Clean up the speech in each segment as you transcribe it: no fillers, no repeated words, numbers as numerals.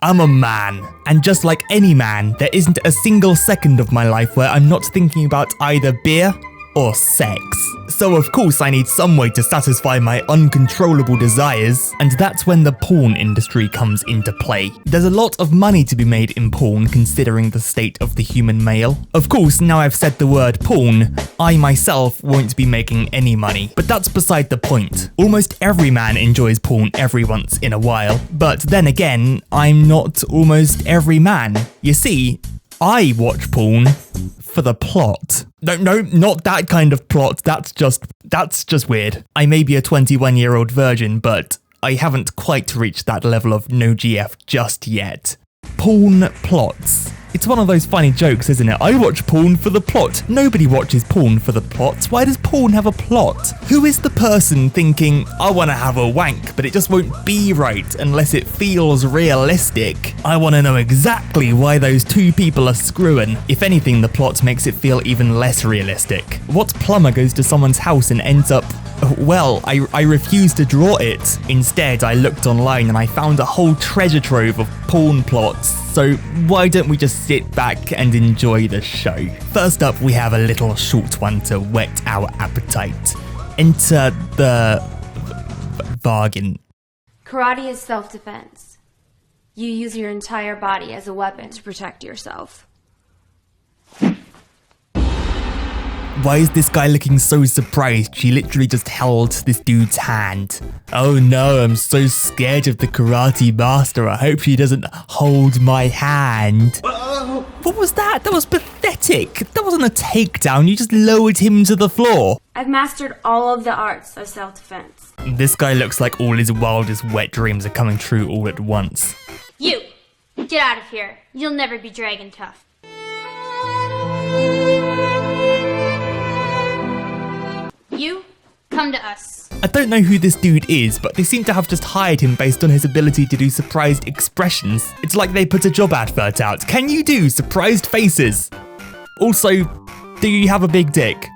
I'm a man, and just like any man, there isn't a single second of my life where I'm not thinking about either beer or sex. So of course I need some way to satisfy my uncontrollable desires, and that's when the porn industry comes into play. There's a lot of money to be made in porn considering the state of the human male. Of course, now I've said the word porn, I myself won't be making any money, but that's beside the point. Almost every man enjoys porn every once in a while, but then again, I'm not almost every man. You see, I watch porn for the plot. No, not that kind of plot. That's just weird. I may be a 21-year-old virgin, but I haven't quite reached that level of no GF just yet. Porn plots. It's one of those funny jokes, isn't it? I watch porn for the plot. Nobody watches porn for the plot. Why does porn have a plot? Who is the person thinking, I want to have a wank, but it just won't be right unless it feels realistic? I want to know exactly why those two people are screwing. If anything, the plot makes it feel even less realistic. What plumber goes to someone's house and ends up, well, I refuse to draw it. Instead, I looked online and I found a whole treasure trove of porn plots. So why don't we just sit back and enjoy the show? First up, we have a little short one to whet our appetite. Enter the bargain. Karate is self-defense. You use your entire body as a weapon to protect yourself. Why is this guy looking so surprised? She literally just held this dude's hand. Oh no, I'm so scared of the karate master. I hope she doesn't hold my hand. What was that? That was pathetic. That wasn't a takedown. You just lowered him to the floor. I've mastered all of the arts of self-defense. This guy looks like all his wildest wet dreams are coming true all at once. You! Get out of here. You'll never be dragon tough. You, come to us. I don't know who this dude is, but they seem to have just hired him based on his ability to do surprised expressions. It's like they put a job advert out. Can you do surprised faces? Also, do you have a big dick?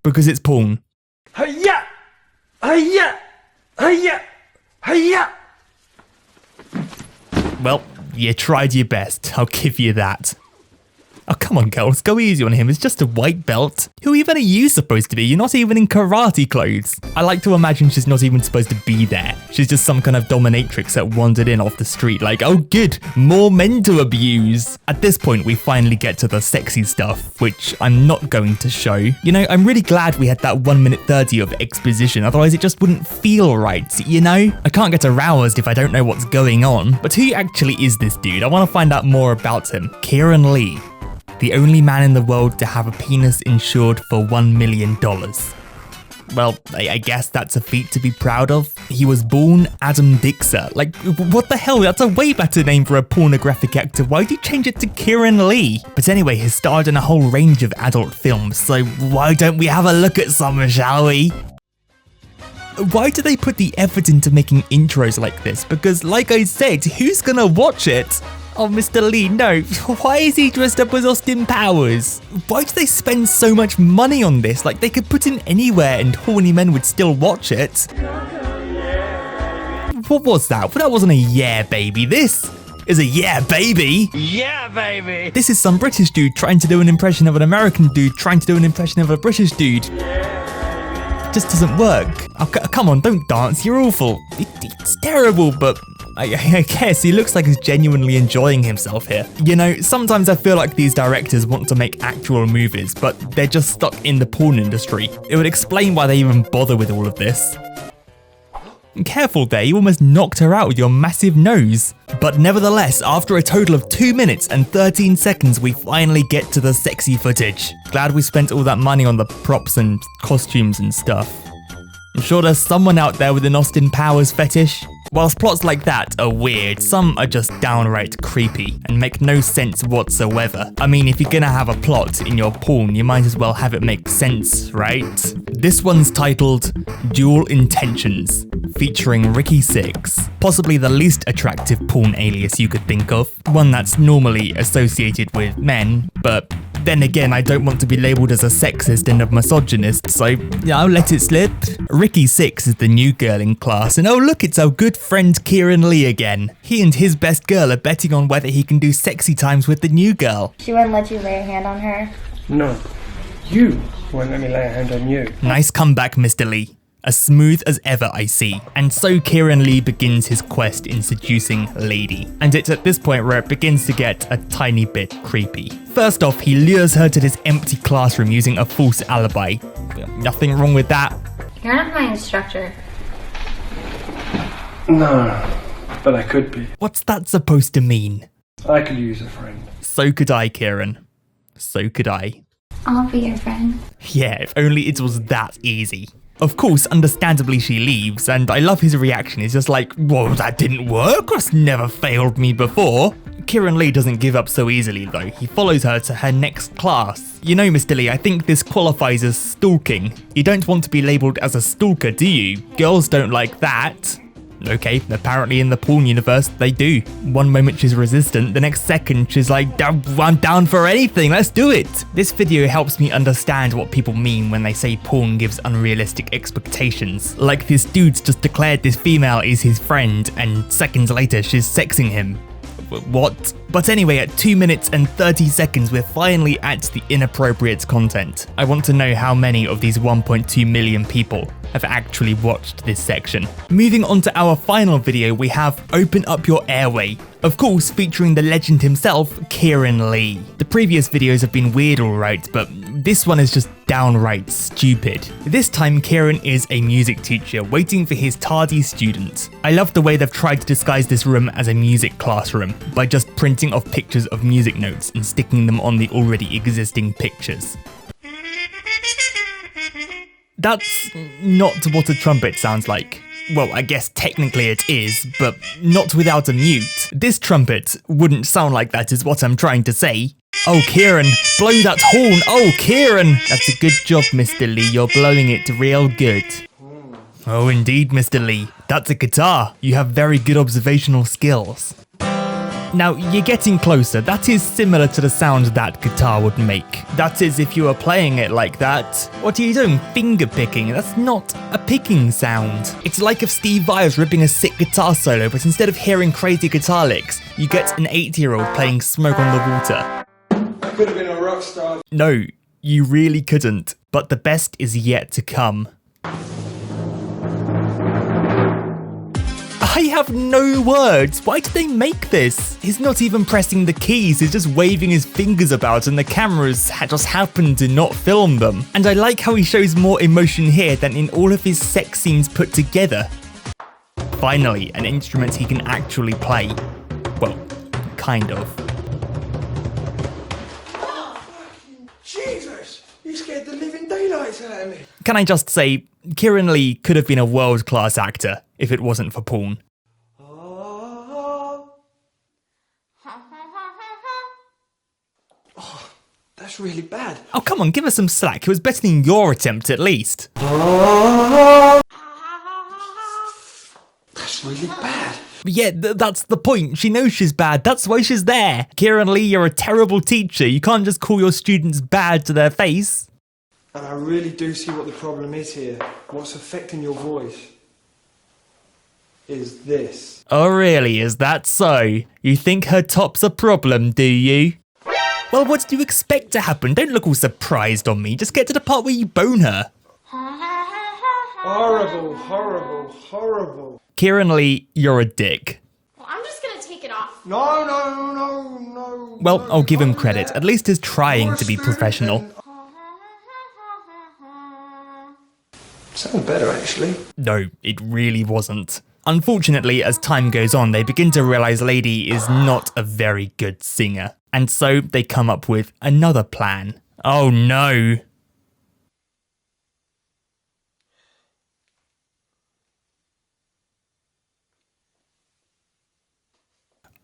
Because it's porn. Hiya! Hiya! Hiya! Hiya! Well, you tried your best. I'll give you that. Oh, come on, girls, go easy on him. It's just a white belt. Who even are you supposed to be? You're not even in karate clothes. I like to imagine she's not even supposed to be there. She's just some kind of dominatrix that wandered in off the street like, oh good, more men to abuse. At this point, we finally get to the sexy stuff, which I'm not going to show. You know, I'm really glad we had that 1 minute 30 of exposition, otherwise it just wouldn't feel right, you know? I can't get aroused if I don't know what's going on. But who actually is this dude? I want to find out more about him. Kieran Lee. The only man in the world to have a penis insured for $1 million. Well, I guess that's a feat to be proud of. He was born Adam Dixer. Like, what the hell? That's a way better name for a pornographic actor. Why'd you change it to Kieran Lee? But anyway, he's starred in a whole range of adult films, so why don't we have a look at some, shall we? Why do they put the effort into making intros like this? Because like I said, who's gonna watch it? Oh, Mr. Lee, no. Why is he dressed up as Austin Powers? Why do they spend so much money on this? Like, they could put it anywhere and horny men would still watch it. What was that? That wasn't a yeah, baby. This is a yeah, baby. Yeah, baby! This is some British dude trying to do an impression of an American dude trying to do an impression of a British dude. It just doesn't work. Oh, come on, don't dance. You're awful. It's terrible, but I guess he looks like he's genuinely enjoying himself here. You know, sometimes I feel like these directors want to make actual movies, but they're just stuck in the porn industry. It would explain why they even bother with all of this. Careful there, you almost knocked her out with your massive nose. But nevertheless, after a total of 2 minutes and 13 seconds, we finally get to the sexy footage. Glad we spent all that money on the props and costumes and stuff. I'm sure there's someone out there with an Austin Powers fetish. Whilst plots like that are weird, some are just downright creepy and make no sense whatsoever. I mean, if you're gonna have a plot in your porn, you might as well have it make sense, right? This one's titled Dual Intentions, featuring Ricky Six, possibly the least attractive porn alias you could think of, one that's normally associated with men, but Then again, I don't want to be labelled as a sexist and a misogynist, so yeah, I'll let it slip. Ricky 6 is the new girl in class, and oh look, it's our good friend Kieran Lee again. He and his best girl are betting on whether he can do sexy times with the new girl. She wouldn't let you lay a hand on her? No. You won't let me lay a hand on you. Nice comeback, Mr. Lee. As smooth as ever, I see. And so Kieran Lee begins his quest in seducing Lady. And it's at this point where it begins to get a tiny bit creepy. First off, he lures her to this empty classroom using a false alibi. Nothing wrong with that. You're not my instructor. No, but I could be. What's that supposed to mean? I could use a friend. So could I, Kieran. So could I. I'll be your friend. Yeah, if only it was that easy. Of course, understandably she leaves, and I love his reaction. He's just like, whoa, that didn't work? That's never failed me before. Kieran Lee doesn't give up so easily though. He follows her to her next class. You know, Mr. Lee, I think this qualifies as stalking. You don't want to be labelled as a stalker, do you? Girls don't like that. Okay, apparently in the porn universe, they do. One moment she's resistant, the next second she's like, I'm down for anything, let's do it. This video helps me understand what people mean when they say porn gives unrealistic expectations. Like this dude's just declared this female is his friend, and seconds later she's sexing him. What? But anyway, at 2 minutes and 30 seconds, we're finally at the inappropriate content. I want to know how many of these 1.2 million people have actually watched this section. Moving on to our final video, we have Open Up Your Airway. Of course, featuring the legend himself, Kieran Lee. The previous videos have been weird alright, but this one is just downright stupid. This time, Kieran is a music teacher waiting for his tardy student. I love the way they've tried to disguise this room as a music classroom by just printing off pictures of music notes and sticking them on the already existing pictures. That's not what a trumpet sounds like. Well, I guess technically it is, but not without a mute. This trumpet wouldn't sound like that is what I'm trying to say. Oh, Kieran, blow that horn. Oh, Kieran. That's a good job, Mr. Lee. You're blowing it real good. Oh, indeed, Mr. Lee. That's a guitar. You have very good observational skills. Now, you're getting closer. That is similar to the sound that guitar would make. That is, if you were playing it like that. What are you doing? Finger picking? That's not a picking sound. It's like if Steve Vai was ripping a sick guitar solo, but instead of hearing crazy guitar licks, you get an 8-year-old playing Smoke on the Water. I could have been a rock star. No, you really couldn't. But the best is yet to come. I have no words. Why did they make this? He's not even pressing the keys. He's just waving his fingers about and the cameras just happen to not film them. And I like how he shows more emotion here than in all of his sex scenes put together. Finally, an instrument he can actually play. Well, kind of. Jesus! You scared the living daylights out of me. Can I just say, Kieran Lee could have been a world-class actor if it wasn't for porn. Oh, that's really bad. Oh, come on, give us some slack. It was better than your attempt, at least. That's really bad. Yeah, that's the point. She knows she's bad. That's why she's there. Kieran Lee, you're a terrible teacher. You can't just call your students bad to their face. And I really do see what the problem is here. What's affecting your voice is this. Oh really, is that so? You think her top's a problem, do you? Well, what do you expect to happen? Don't look all surprised on me. Just get to the part where you bone her. Horrible, horrible, horrible. Kieran Lee, you're a dick. Well, I'm just gonna take it off. No, no, no, no. Well, no, I'll give him don't do credit. that. At least he's trying You're a to be student professional. and- Sounds better, actually. No, it really wasn't. Unfortunately, as time goes on, they begin to realize Lady is not a very good singer. And so they come up with another plan. Oh no.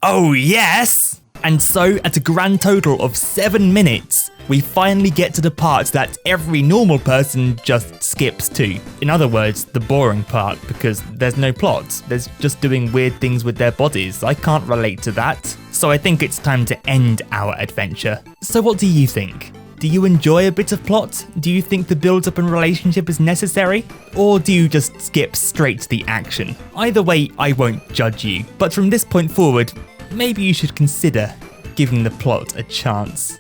Oh yes! And so, at a grand total of 7 minutes, we finally get to the part that every normal person just skips to. In other words, the boring part, because there's no plot. There's just doing weird things with their bodies. I can't relate to that. so I think it's time to end our adventure. So what do you think? Do you enjoy a bit of plot? Do you think the build-up and relationship is necessary? Or do you just skip straight to the action? Either way, I won't judge you, but from this point forward, maybe you should consider giving the plot a chance.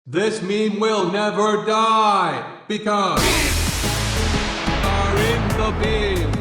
This meme will never die because we are in the bin.